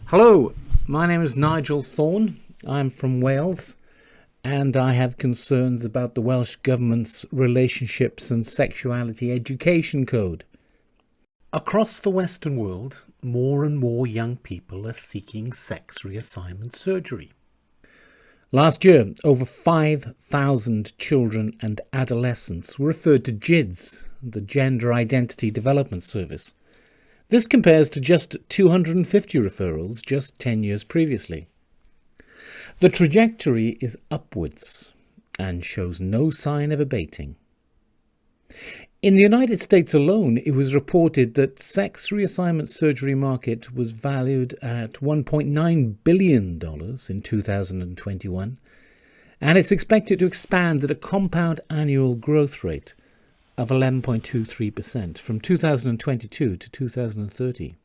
Hello, my name is Nigel Thorne. I'm from Wales and I have concerns about the Welsh Government's Relationships and Sexuality Education Code. Across the Western world, more and more young people are seeking sex reassignment surgery. Last year, over 5,000 children and adolescents were referred to GIDS, the Gender Identity Development Service. This compares to just 250 referrals just 10 years previously. The trajectory is upwards and shows no sign of abating. In the United States alone, it was reported that sex reassignment surgery market was valued at $1.9 billion in 2021, and it's expected to expand at a compound annual growth rate of 11.23% from 2022 to 2030.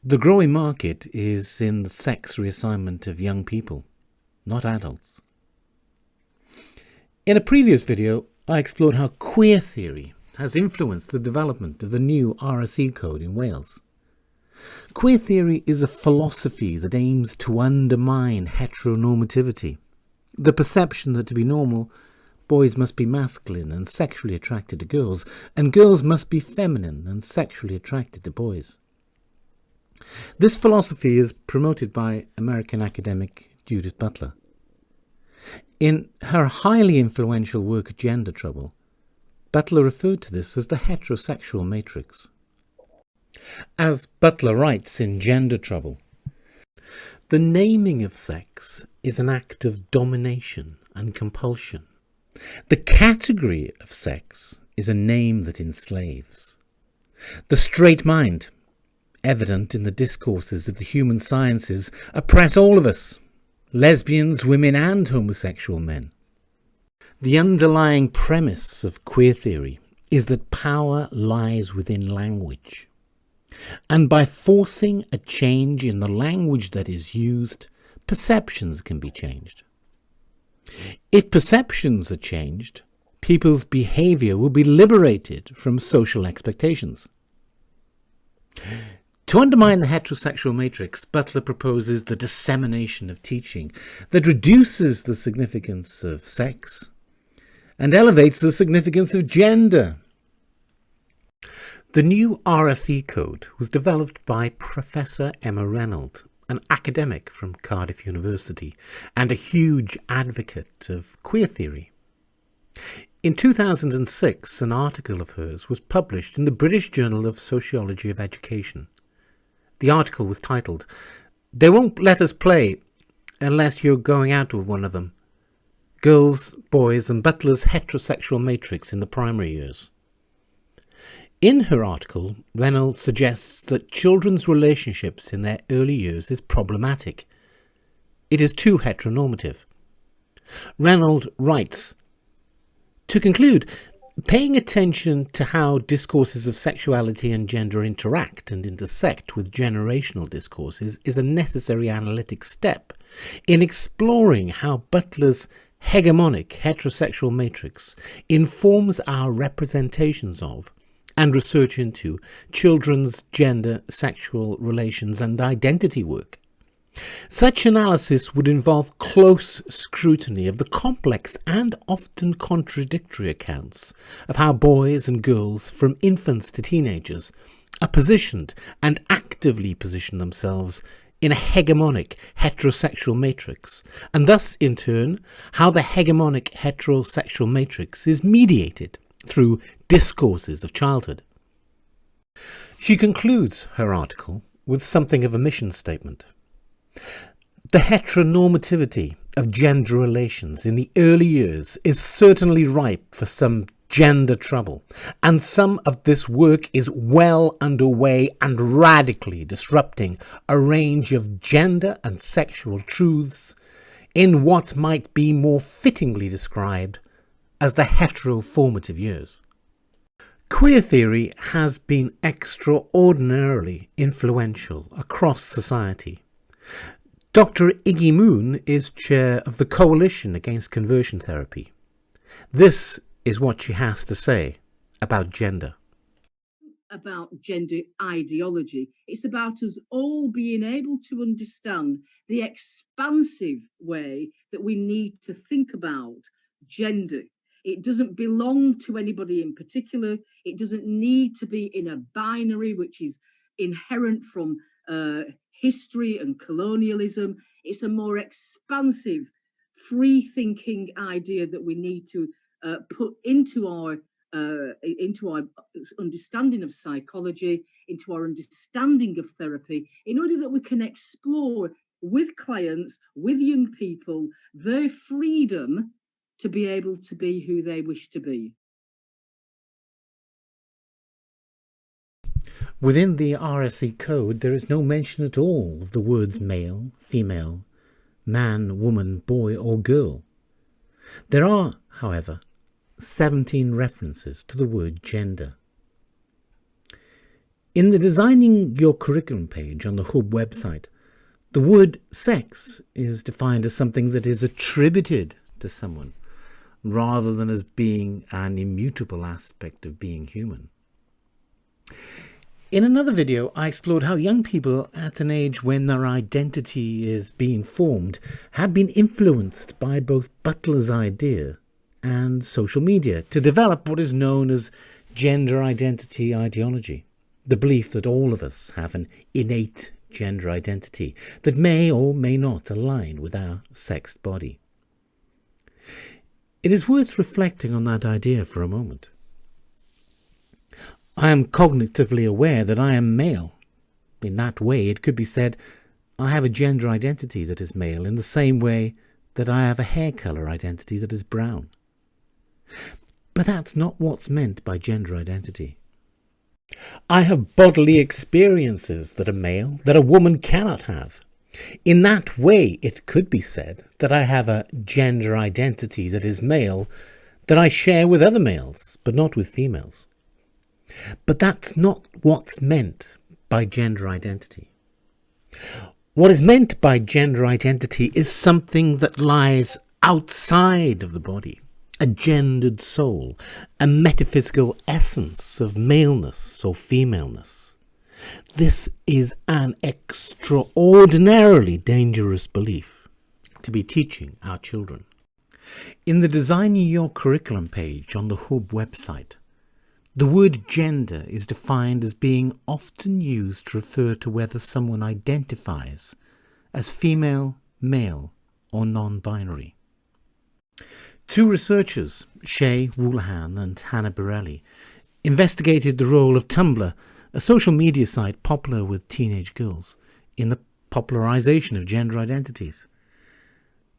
The growing market is in the sex reassignment of young people, not adults. In a previous video, I explored how queer theory has influenced the development of the new RSE Code in Wales. Queer theory is a philosophy that aims to undermine heteronormativity, the perception that to be normal, boys must be masculine and sexually attracted to girls, and girls must be feminine and sexually attracted to boys. This philosophy is promoted by American academic Judith Butler. In her highly influential work Gender Trouble, Butler referred to this as the heterosexual matrix. As Butler writes in Gender Trouble, the naming of sex is an act of domination and compulsion. The category of sex is a name that enslaves. The straight mind, evident in the discourses of the human sciences, oppress all of us, lesbians, women and homosexual men. The underlying premise of queer theory is that power lies within language, and by forcing a change in the language that is used, perceptions can be changed. If perceptions are changed, people's behaviour will be liberated from social expectations. To undermine the heterosexual matrix, Butler proposes the dissemination of teaching that reduces the significance of sex and elevates the significance of gender. The new RSE Code was developed by Professor Emma Renold, an academic from Cardiff University and a huge advocate of queer theory. In 2006, an article of hers was published in the British Journal of Sociology of Education. The article was titled, "They Won't Let Us Play Unless You're Going Out with One of Them. Girls, Boys and Butler's Heterosexual Matrix in the Primary Years." In her article, Renold suggests that children's relationships in their early years is problematic. It is too heteronormative. Renold writes, to conclude, paying attention to how discourses of sexuality and gender interact and intersect with generational discourses is a necessary analytic step in exploring how Butler's hegemonic heterosexual matrix informs our representations of and research into children's gender, sexual relations and identity work. Such analysis would involve close scrutiny of the complex and often contradictory accounts of how boys and girls from infants to teenagers are positioned and actively position themselves in a hegemonic heterosexual matrix, and thus in turn how the hegemonic heterosexual matrix is mediated through discourses of childhood. She concludes her article with something of a mission statement. The heteronormativity of gender relations in the early years is certainly ripe for some gender trouble, and some of this work is well underway and radically disrupting a range of gender and sexual truths in what might be more fittingly described as the heteroformative years. Queer theory has been extraordinarily influential across society. Dr. Igi Moon is chair of the Coalition Against Conversion Therapy. This is what she has to say about gender. about gender ideology. It's about us all being able to understand the expansive way that we need to think about gender. It doesn't belong to anybody in particular. It doesn't need to be in a binary, which is inherent from history and colonialism. It's a more expansive, free-thinking idea that we need to put into our understanding of psychology, into our understanding of therapy, in order that we can explore with clients, with young people, their freedom to be able to be who they wish to be. Within the RSE Code, there is no mention at all of the words male, female, man, woman, boy or girl. There are, however, 17 references to the word gender. In the Designing Your Curriculum page on the Hub website, the word sex is defined as something that is attributed to someone, rather than as being an immutable aspect of being human. In another video, I explored how young people at an age when their identity is being formed have been influenced by both Butler's idea and social media to develop what is known as gender identity ideology, the belief that all of us have an innate gender identity that may or may not align with our sexed body. It is worth reflecting on that idea for a moment. I am cognitively aware that I am male. In that way, it could be said I have a gender identity that is male in the same way that I have a hair colour identity that is brown. But that's not what's meant by gender identity. I have bodily experiences that a male, that a woman cannot have. In that way, it could be said that I have a gender identity that is male that I share with other males, but not with females. But that's not what's meant by gender identity. What is meant by gender identity is something that lies outside of the body, a gendered soul, a metaphysical essence of maleness or femaleness. This is an extraordinarily dangerous belief to be teaching our children. In the Designing Your Curriculum page on the Hub website, the word gender is defined as being often used to refer to whether someone identifies as female, male, or non-binary. Two researchers, Shay Woolahan and Hannah Borelli, investigated the role of Tumblr, a social media site popular with teenage girls, in the popularisation of gender identities.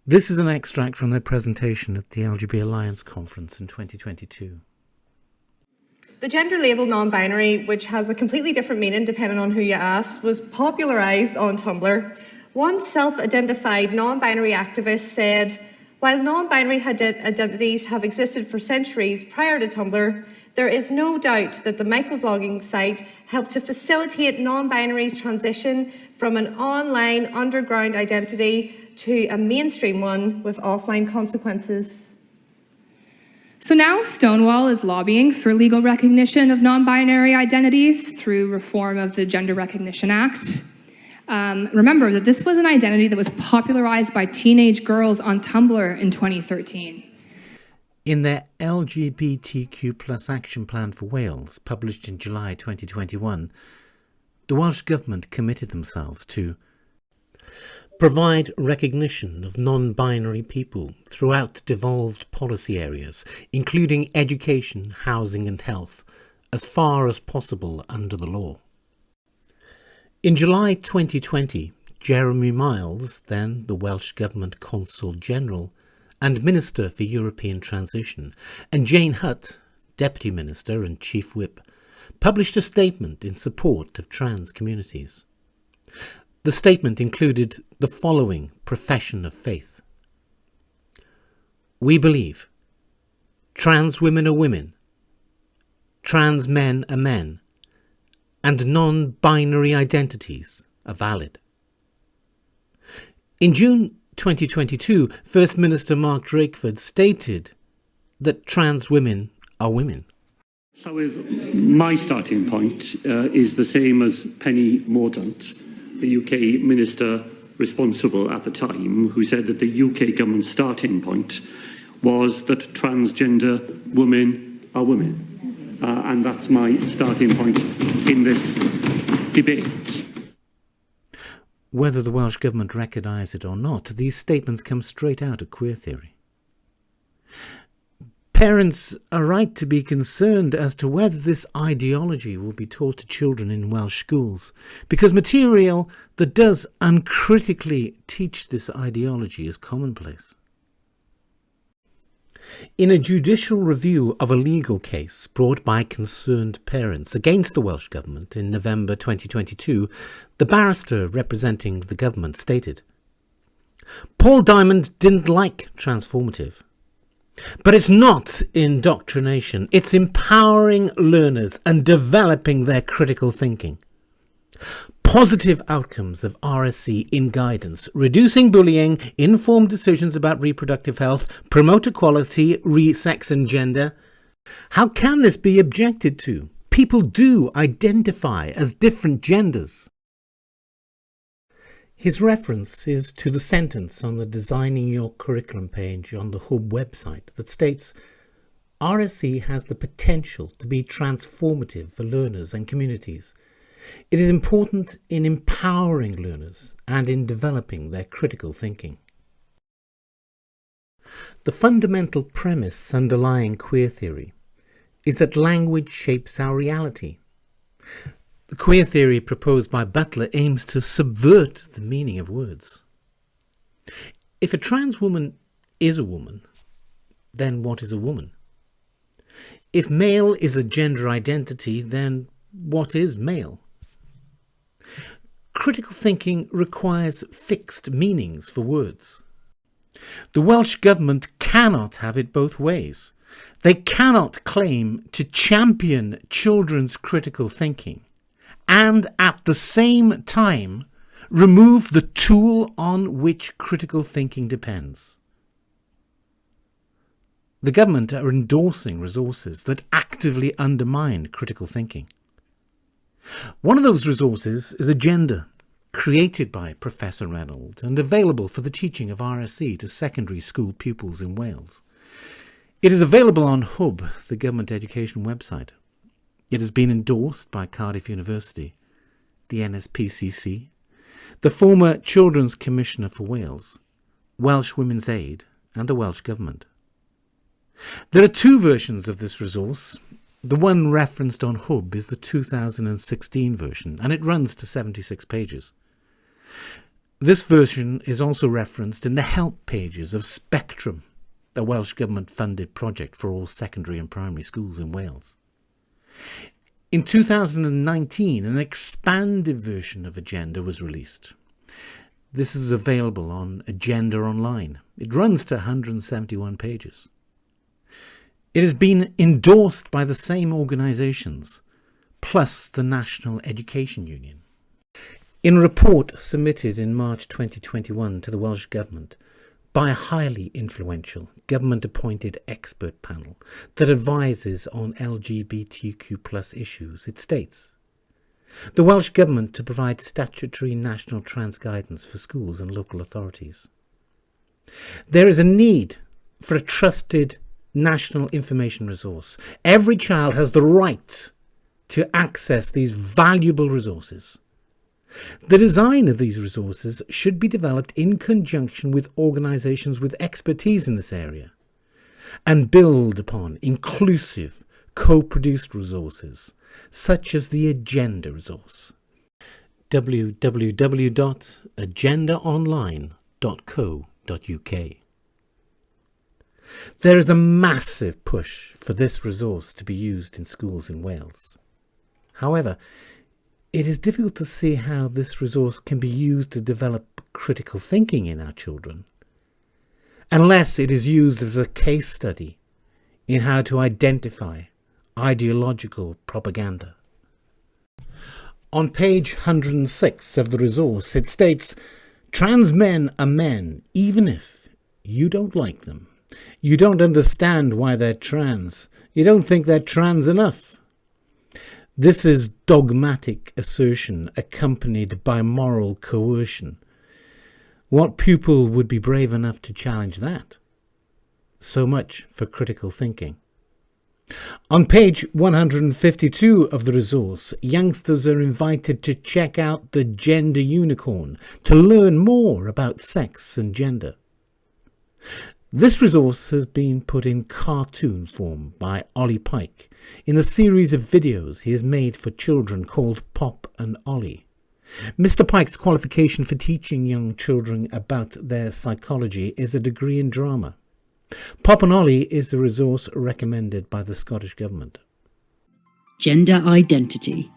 This is an extract from their presentation at the LGBT Alliance conference in 2022. The gender label non-binary, which has a completely different meaning depending on who you ask, was popularised on Tumblr. One self-identified non-binary activist said, "While non-binary identities have existed for centuries prior to Tumblr, there is no doubt that the microblogging site helped to facilitate non-binary's transition from an online underground identity to a mainstream one with offline consequences." So now Stonewall is lobbying for legal recognition of non-binary identities through reform of the Gender Recognition Act. Remember that this was an identity that was popularized by teenage girls on Tumblr in 2013. In their LGBTQ+ Action Plan for Wales, published in July 2021, the Welsh Government committed themselves to provide recognition of non-binary people throughout devolved policy areas, including education, housing and health, as far as possible under the law. In July 2020, Jeremy Miles, then the Welsh Government Consul General and Minister for European Transition, and Jane Hutt, Deputy Minister and Chief Whip, published a statement in support of trans communities. The statement included the following profession of faith. We believe trans women are women, trans men are men, and non-binary identities are valid. In June 2022, First Minister Mark Drakeford stated that trans women are women. Llywydd, my starting point is the same as Penny Mordaunt, the UK minister responsible at the time, who said that the UK government's starting point was that transgender women are women. And that's my starting point in this debate. Whether the Welsh Government recognise it or not, these statements come straight out of queer theory. Parents are right to be concerned as to whether this ideology will be taught to children in Welsh schools, because material that does uncritically teach this ideology is commonplace. In a judicial review of a legal case brought by concerned parents against the Welsh Government in November 2022, the barrister representing the government stated, "Paul Diamond didn't like transformative. But it's not indoctrination, it's empowering learners and developing their critical thinking. Positive outcomes of RSE in guidance, reducing bullying, informed decisions about reproductive health, promote equality, sex and gender. How can this be objected to? People do identify as different genders." His reference is to the sentence on the Designing Your Curriculum page on the Hub website that states, "RSE has the potential to be transformative for learners and communities. It is important in empowering learners and in developing their critical thinking." The fundamental premise underlying queer theory is that language shapes our reality. The queer theory proposed by Butler aims to subvert the meaning of words. If a trans woman is a woman, then what is a woman? If male is a gender identity, then what is male? Critical thinking requires fixed meanings for words. The Welsh Government cannot have it both ways. They cannot claim to champion children's critical thinking and at the same time remove the tool on which critical thinking depends. The government are endorsing resources that actively undermine critical thinking. One of those resources is Agenda, created by Professor Renold and available for the teaching of RSE to secondary school pupils in Wales. It is available on Hub, the government education website. It has been endorsed by Cardiff University, the NSPCC, the former Children's Commissioner for Wales, Welsh Women's Aid and the Welsh Government. There are two versions of this resource. The one referenced on Hub is the 2016 version and it runs to 76 pages. This version is also referenced in the help pages of Spectrum, a Welsh Government funded project for all secondary and primary schools in Wales. In 2019, an expanded version of Agenda was released. This is available on Agenda Online. It runs to 171 pages. It has been endorsed by the same organisations, plus the National Education Union. In a report submitted in March 2021 to the Welsh Government by a highly influential government-appointed expert panel that advises on LGBTQ+ issues, it states, "The Welsh Government to provide statutory national trans guidance for schools and local authorities. There is a need for a trusted national information resource. Every child has the right to access these valuable resources. The design of these resources should be developed in conjunction with organisations with expertise in this area and build upon inclusive, co-produced resources such as the Agenda resource. www.agendaonline.co.uk. There is a massive push for this resource to be used in schools in Wales. However, it is difficult to see how this resource can be used to develop critical thinking in our children, unless it is used as a case study in how to identify ideological propaganda. On page 106 of the resource, it states, "Trans men are men, even if you don't like them. You don't understand why they're trans. You don't think they're trans enough. This is dogmatic assertion accompanied by moral coercion. What pupil would be brave enough to challenge that? So much for critical thinking. On page 152 of the resource, youngsters are invited to check out the Gender Unicorn to learn more about sex and gender. This resource has been put in cartoon form by Olly Pike in a series of videos he has made for children called Pop and Olly. Mr. Pike's qualification for teaching young children about their psychology is a degree in drama. Pop and Olly is the resource recommended by the Scottish Government. Gender identity.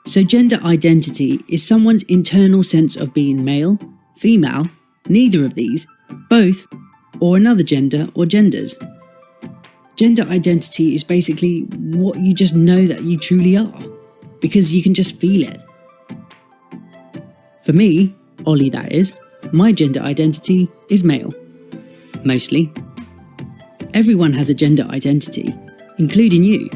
So gender identity is someone's internal sense of being male, female, neither of these, both, or another gender or genders. Gender identity is basically what you just know that you truly are, because you can just feel it. For me, Olly that is, my gender identity is male. Mostly. Everyone has a gender identity, including you.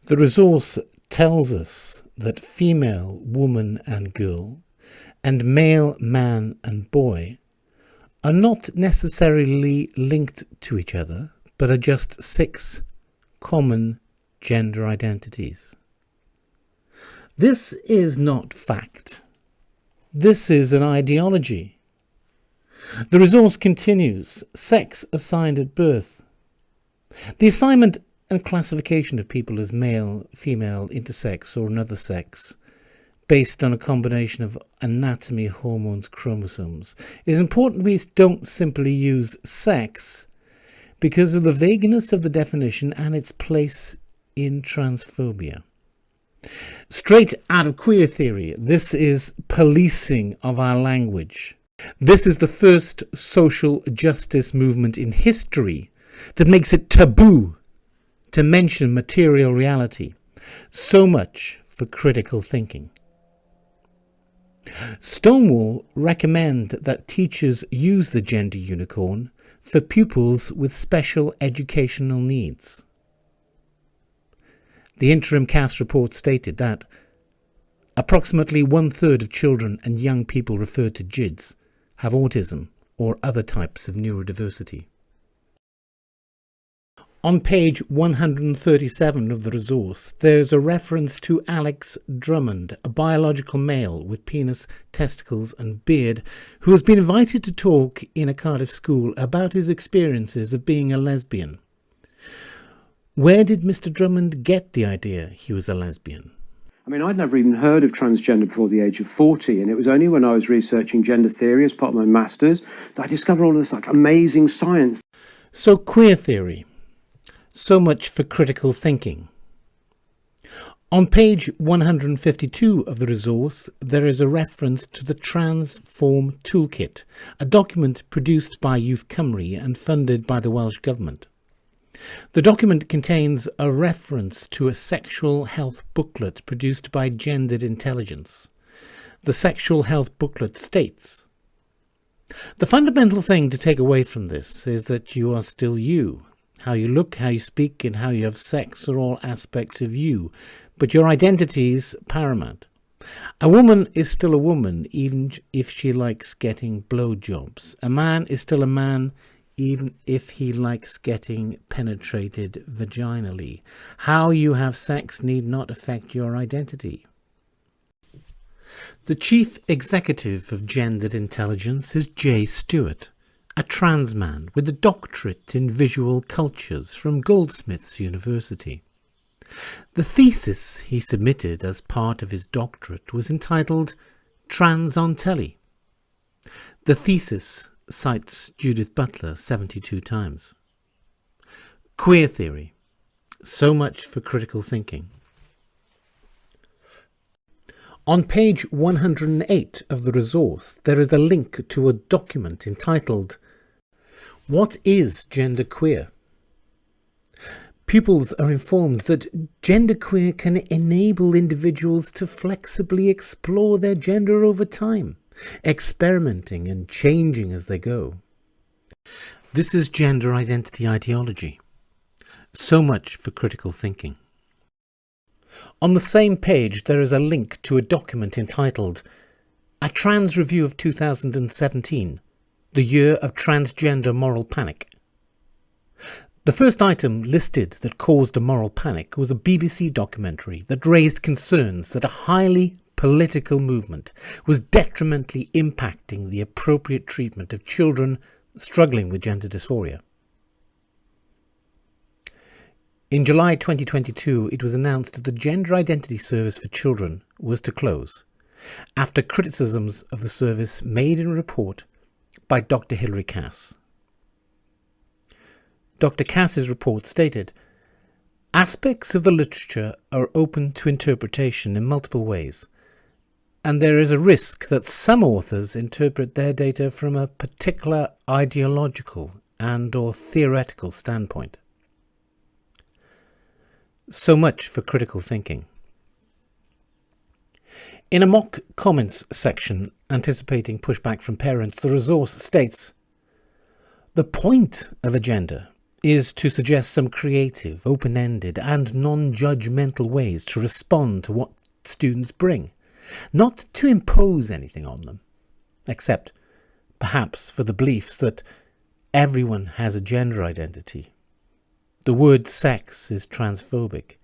The resource tells us that female, woman and girl, and male, man and boy are not necessarily linked to each other, but are just 6 common gender identities. This is not fact. This is an ideology. The resource continues, sex assigned at birth. The assignment and classification of people as male, female, intersex or another sex based on a combination of anatomy, hormones, chromosomes. It is important we don't simply use sex because of the vagueness of the definition and its place in transphobia. Straight out of queer theory, this is policing of our language. This is the first social justice movement in history that makes it taboo to mention material reality. So much for critical thinking. Stonewall recommend that teachers use the gender unicorn for pupils with special educational needs. The interim CAS report stated that approximately 1/3 of children and young people referred to GIDS have autism or other types of neurodiversity. On page 137 of the resource, there is a reference to Alex Drummond, a biological male with penis, testicles and beard, who has been invited to talk in a Cardiff school about his experiences of being a lesbian. Where did Mr. Drummond get the idea he was a lesbian? I mean, I'd never even heard of transgender before the age of 40, and it was only when I was researching gender theory as part of my master's that I discovered all this amazing science. So queer theory. So much for critical thinking. On page 152 of the resource, there is a reference to the Transform Toolkit, a document produced by Youth Cymru and funded by the Welsh Government. The document contains a reference to a sexual health booklet produced by Gendered Intelligence. The sexual health booklet states, "The fundamental thing to take away from this is that you are still you. How you look, how you speak, and how you have sex are all aspects of you, but your identity is paramount. A woman is still a woman, even if she likes getting blowjobs. A man is still a man, even if he likes getting penetrated vaginally. How you have sex need not affect your identity." The Chief Executive of Gendered Intelligence is J. Stewart, a trans man with a doctorate in visual cultures from Goldsmiths University. The thesis he submitted as part of his doctorate was entitled Trans on Telly. The thesis cites Judith Butler 72 times. Queer theory. So much for critical thinking. On page 108 of the resource, there is a link to a document entitled What is Genderqueer? Pupils are informed that genderqueer can enable individuals to flexibly explore their gender over time, experimenting and changing as they go. This is gender identity ideology. So much for critical thinking. On the same page, there is a link to a document entitled A Trans Review of 2017, the Year of Transgender Moral Panic. The first item listed that caused a moral panic was a BBC documentary that raised concerns that a highly political movement was detrimentally impacting the appropriate treatment of children struggling with gender dysphoria. In July 2022, it was announced that the Gender Identity Service for Children was to close, after criticisms of the service made in a report by Dr. Hilary Cass. Dr. Cass's report stated, "Aspects of the literature are open to interpretation in multiple ways, and there is a risk that some authors interpret their data from a particular ideological and/or theoretical standpoint." So much for critical thinking. In a mock comments section anticipating pushback from parents, the resource states, "The point of agenda is to suggest some creative, open-ended and non-judgmental ways to respond to what students bring, not to impose anything on them, except perhaps for the beliefs that everyone has a gender identity. The word sex is transphobic.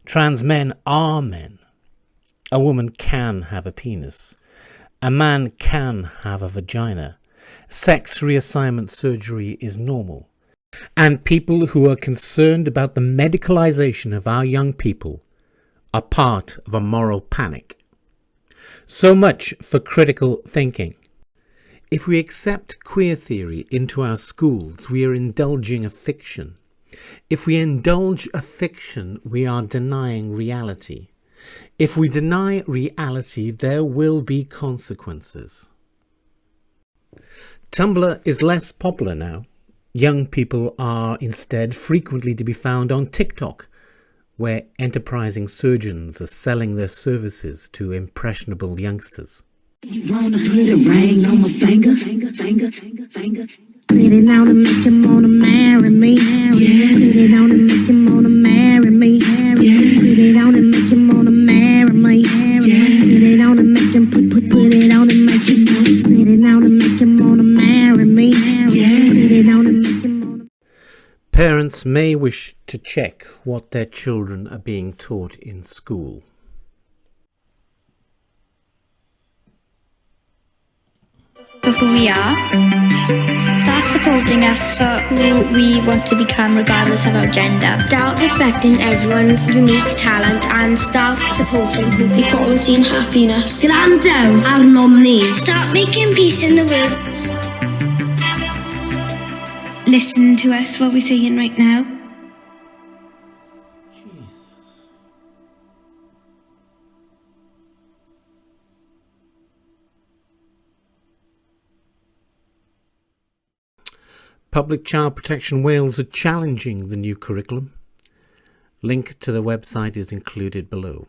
Trans men are men. A woman can have a penis. A man can have a vagina. Sex reassignment surgery is normal. And people who are concerned about the medicalization of our young people are part of a moral panic." So much for critical thinking. If we accept queer theory into our schools, we are indulging a fiction. If we indulge a fiction, we are denying reality. If we deny reality, there will be consequences. Tumblr is less popular now. Young people are instead frequently to be found on TikTok, where enterprising surgeons are selling their services to impressionable youngsters. You wanna put a ring on my finger, finger. Put it on and make him wanna marry me. Yeah. Put it on and make him wanna marry me. Yeah. Put it on and make him wanna marry me. Yeah. Put it on and make him put it on and make him put it on and make him wanna marry me. Yeah. Put it on and make him wanna. Parents may wish to check what their children are being taught in school. For who we are, start supporting us for who we want to become regardless of our gender. Start respecting everyone's unique talent and start supporting equality and happiness. Stand down our nominees. Start making peace in the world. Listen to us, what we're saying right now. Public Child Protection Wales are challenging the new curriculum. Link to the website is included below.